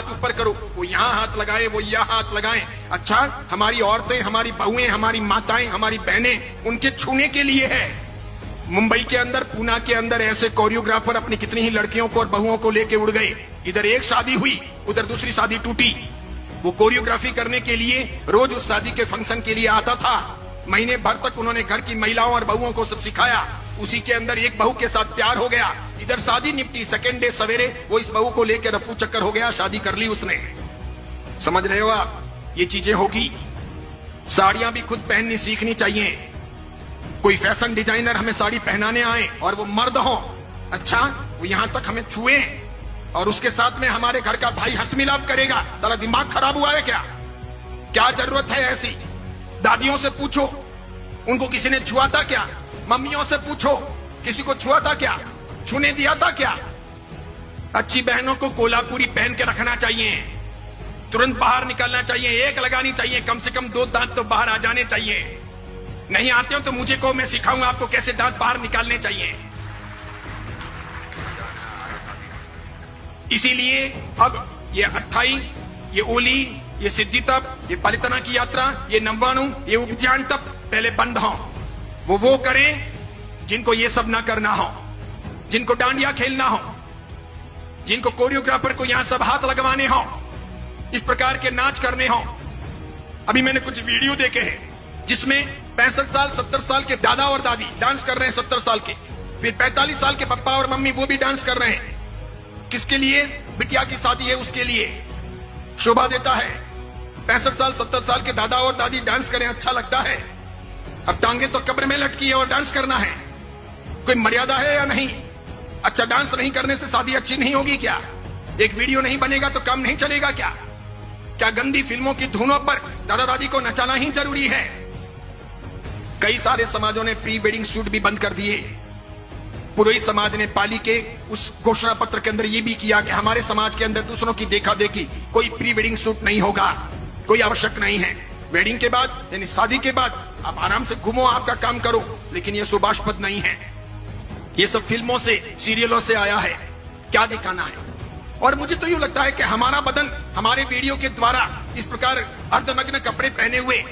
हाथ ऊपर करो, वो यहाँ हाथ लगाए, वो यहाँ हाथ लगाए। अच्छा, हमारी औरतें, हमारी बहुएं, हमारी माताएं, हमारी बहनें, उनके छूने के लिए है। मुंबई के अंदर, पूना के अंदर ऐसे कोरियोग्राफर अपनी कितनी ही लड़कियों को और बहुओं को लेके उड़ गए। इधर एक शादी हुई, उधर दूसरी शादी टूटी। वो कोरियोग्राफी करने के लिए रोज उस शादी के फंक्शन के लिए आता था। महीने भर तक उन्होंने घर की महिलाओं और बहुओं को सब सिखाया। उसी के अंदर एक बहू के साथ प्यार हो गया, इधर शादी निपटी। सेकेंड डे सवेरे वो इस बहू को लेकर रफू चक्कर हो गया, शादी कर ली उसने। समझ रहे हो आप? ये चीजें होगी। साड़ियां भी खुद पहननी सीखनी चाहिए। कोई फैशन डिजाइनर हमें साड़ी पहनाने आए और वो मर्द हो, अच्छा, वो यहां तक हमें छुए और उसके साथ में हमारे घर का भाई हस्तमिलाप करेगा। साला दिमाग खराब हुआ है क्या? क्या जरूरत है ऐसी? दादियों से पूछो, उनको किसी ने छुआ था क्या? मम्मियों से पूछो, किसी को छुआ था क्या? छूने दिया था क्या? अच्छी बहनों को कोल्हापुरी पहन के रखना चाहिए, तुरंत बाहर निकलना चाहिए, एक लगानी चाहिए, कम से कम 2 दांत तो बाहर आ जाने चाहिए। नहीं आते हो तो मुझे को, मैं सिखाऊंगा आपको कैसे दांत बाहर निकालने चाहिए। इसीलिए अब ये अट्ठाई, ये ओली, ये सिद्धि तप, ये पालितना की यात्रा, ये नव्वाणु, ये उपध्यान तप पहले बंद हो। वो करें जिनको ये सब ना करना हो, जिनको डांडिया खेलना हो, जिनको कोरियोग्राफर को यहां सब हाथ लगवाने हो, इस प्रकार के नाच करने हो। अभी मैंने कुछ वीडियो देखे हैं जिसमें 65 साल 70 साल के दादा और दादी डांस कर रहे हैं, 70 साल के, फिर 45 साल के पापा और मम्मी वो भी डांस कर रहे हैं। किसके लिए? बिटिया की शादी है उसके लिए। शोभा देता है। 65 साल 70 साल के दादा और दादी डांस करें, अच्छा लगता है। अब टांगे तो कब्र में लटकी है और डांस करना है, कोई मर्यादा है या नहीं? अच्छा, डांस नहीं करने से शादी अच्छी नहीं होगी क्या? एक वीडियो नहीं बनेगा तो काम नहीं चलेगा क्या? क्या गंदी फिल्मों की धुनों पर दादा दादी को नचाना ही जरूरी है? कई सारे समाजों ने प्री वेडिंग शूट भी बंद कर दिए। पुरोहित समाज ने पाली के उस घोषणा पत्र के अंदर यह भी किया कि हमारे समाज के अंदर दूसरों की देखा देखी कोई प्री वेडिंग शूट नहीं होगा, कोई आवश्यक नहीं है। वेडिंग के बाद यानी शादी के बाद आप आराम से घूमो, आपका काम करो, लेकिन यह शुभास्पद नहीं है। ये सब फिल्मों से, सीरियलों से आया है। क्या दिखाना है? और मुझे तो यूं लगता है कि हमारा बदन हमारे वीडियो के द्वारा इस प्रकार अर्धनग्न कपड़े पहने हुए,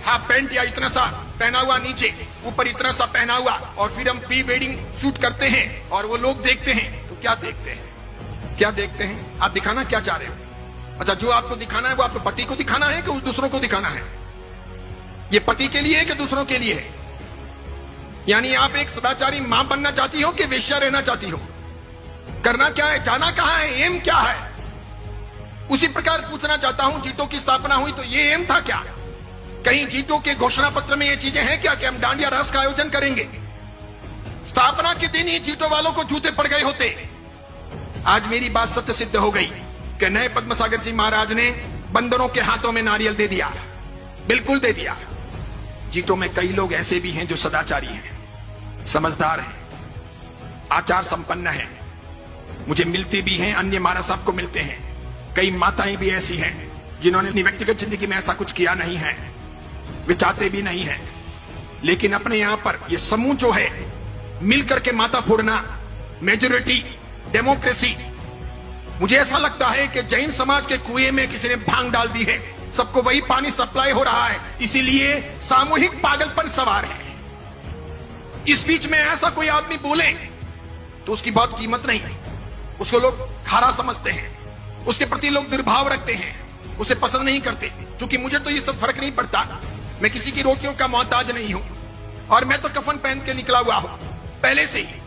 हाफ पैंट या इतना सा पहना हुआ नीचे, ऊपर इतना सा पहना हुआ, और फिर हम प्री वेडिंग शूट करते हैं और वो लोग देखते हैं तो क्या देखते हैं? क्या देखते हैं? आप दिखाना क्या चाह रहे हो? अच्छा, जो आपको दिखाना है वो आपके पति को दिखाना है कि दूसरों को दिखाना है? ये पति के लिए है कि दूसरों के लिए है? यानी आप एक सदाचारी मां बनना चाहती हो कि वेश्या रहना चाहती हो? करना क्या है? जाना कहां है? एम क्या है? उसी प्रकार पूछना चाहता हूं, जीटो की स्थापना हुई तो ये एम था क्या? कहीं जीटो के घोषणा पत्र में ये चीजें हैं क्या कि हम डांडिया रास का आयोजन करेंगे? स्थापना के दिन ही जीटो वालों को जूते पड़ गए होते। आज मेरी बात सत्य सिद्ध हो गई कि नए पद्मसागर जी महाराज ने बंदरों के हाथों में नारियल दे दिया, बिल्कुल दे दिया। जीटो में कई लोग ऐसे भी हैं जो सदाचारी हैं, समझदार हैं, आचार संपन्न हैं, मुझे मिलते भी हैं, अन्य महाराज साहब को मिलते हैं। कई माताएं भी ऐसी हैं जिन्होंने अपनी व्यक्तिगत जिंदगी में ऐसा कुछ किया नहीं है, वे चाहते भी नहीं है, लेकिन अपने यहां पर ये समूह जो है मिलकर के माथा फोड़ना, मेजोरिटी डेमोक्रेसी, मुझे ऐसा लगता है कि जैन समाज के कुएं में किसी ने भांग डाल दी है, सबको वही पानी सप्लाई हो रहा है, इसीलिए सामूहिक पागलपन सवार है। इस बीच में ऐसा कोई आदमी बोले तो उसकी बहुत कीमत नहीं, उसको लोग खारा समझते हैं, उसके प्रति लोग दुर्भाव रखते हैं, उसे पसंद नहीं करते। क्योंकि मुझे तो ये सब फर्क नहीं पड़ता, मैं किसी की रोटियों का मोहताज नहीं हूं, और मैं तो कफन पहन के निकला हुआ हूं पहले से ही,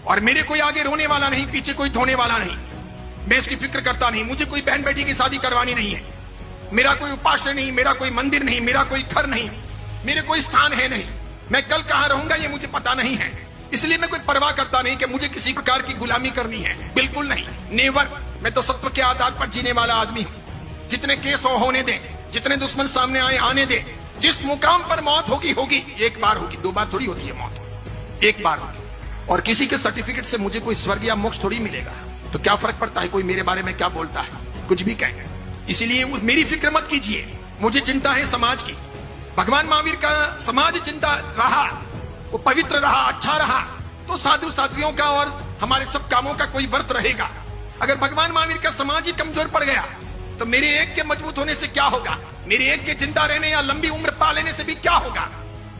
और मेरे कोई आगे रोने वाला नहीं, पीछे कोई धोने वाला नहीं, मैं इसकी फिक्र करता नहीं। मुझे कोई बहन बेटी की शादी करवानी नहीं है, मेरा कोई उपास्य नहीं, मेरा कोई मंदिर नहीं, मेरा कोई घर नहीं, मेरे कोई स्थान है नहीं, मैं कल कहां रहूंगा ये मुझे पता नहीं है, इसलिए मैं कोई परवाह करता नहीं कि मुझे किसी प्रकार की गुलामी करनी है, बिल्कुल नहीं, नेवर। मैं तो सत्व के आधार पर जीने वाला आदमी हूं। जितने केस होने दें, जितने दुश्मन सामने आए आने दें, जिस मुकाम पर मौत होगी होगी, एक बार होगी, 2 बार थोड़ी होती है मौत, एक बार होगी। और किसी के सर्टिफिकेट से मुझे कोई स्वर्ग या मोक्ष थोड़ी मिलेगा, तो क्या फर्क पड़ता है कोई मेरे बारे में क्या बोलता है, कुछ भी कहें। इसलिए मेरी फिक्र मत कीजिए, मुझे चिंता है समाज की। भगवान महावीर का समाज चिंता रहा, वो पवित्र रहा, अच्छा रहा, तो साधु साध्वियों का और हमारे सब कामों का कोई व्रत रहेगा। अगर भगवान महावीर का समाज ही कमजोर पड़ गया तो मेरे एक के मजबूत होने से क्या होगा? मेरे एक के जिंदा रहने या लंबी उम्र पा लेने से भी क्या होगा?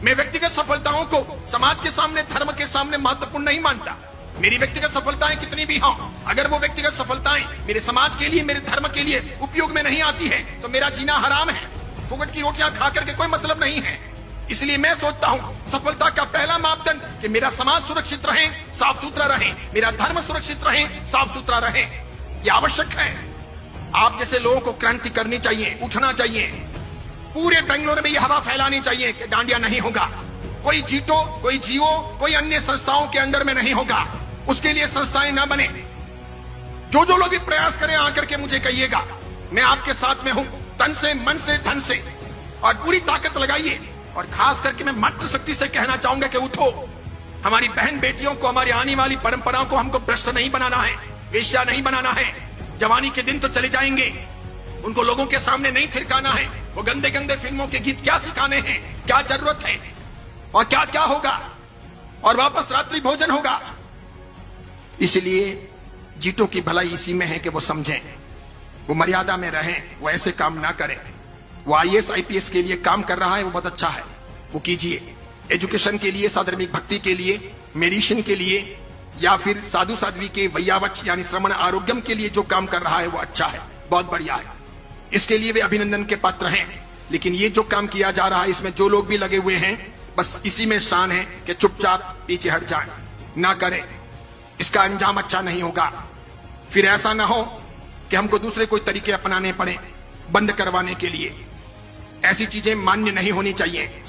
मैं व्यक्तिगत सफलताओं को समाज के सामने, धर्म के सामने महत्वपूर्ण नहीं मानता। मेरी व्यक्तिगत सफलताएं कितनी भी हों, अगर वो व्यक्तिगत सफलताएं मेरे समाज के लिए, मेरे धर्म के लिए उपयोग में नहीं आती है तो मेरा जीना हराम है। फुकट की रोटियां खा करके कोई मतलब नहीं है। इसलिए मैं सोचता हूं सफलता का पहला मापदंड कि मेरा समाज सुरक्षित रहे, साफ सुथरा रहे, मेरा धर्म सुरक्षित रहे, साफ सुथरा रहे। यह आवश्यक है। आप जैसे लोगों को क्रांति करनी चाहिए, उठना चाहिए। पूरे बेंगलुरु में यह हवा फैलानी चाहिए कि डांडिया नहीं होगा, कोई जीतो, कोई जियो, कोई अन्य संस्थाओं के अंडर में नहीं होगा। उसके लिए संस्थाएं ना बने। जो लोग भी प्रयास करें आकर के मुझे कहिएगा, मैं आपके साथ में हूं, तन से, मन से, धन से, और पूरी ताकत लगाइए। और खास करके मैं मातृशक्ति से कहना चाहूंगा कि उठो। हमारी बहन बेटियों को, हमारी आने वाली परंपराओं को हमको भ्रष्ट नहीं बनाना है, वेश्या नहीं बनाना है। जवानी के दिन तो चले जाएंगे, उनको लोगों के सामने नहीं थिरकाना है। वो गंदे गंदे फिल्मों के गीत क्या सिखाने हैं, क्या जरूरत है, और क्या क्या होगा, और वापस रात्रि भोजन होगा। इसलिए जीतों की भलाई इसी में है कि वो समझें, वो मर्यादा में रहें, वो ऐसे काम ना करें। वो IAS IPS के लिए काम कर रहा है, वो बहुत अच्छा है, वो कीजिए। एजुकेशन के लिए, साधर्मिक भक्ति के लिए, मेडिसिन के लिए, या फिर साधु साध्वी के वैयावच यानी श्रवण आरोग्यम के लिए जो काम कर रहा है वो अच्छा है, बहुत बढ़िया है। इसके लिए वे अभिनंदन के पात्र हैं। लेकिन ये जो काम किया जा रहा है, इसमें जो लोग भी लगे हुए हैं, बस इसी में शान है कि चुपचाप पीछे हट जाएं, ना करें। इसका अंजाम अच्छा नहीं होगा। फिर ऐसा ना हो कि हमको दूसरे कोई तरीके अपनाने पड़े बंद करवाने के लिए। ऐसी चीजें मान्य नहीं होनी चाहिए।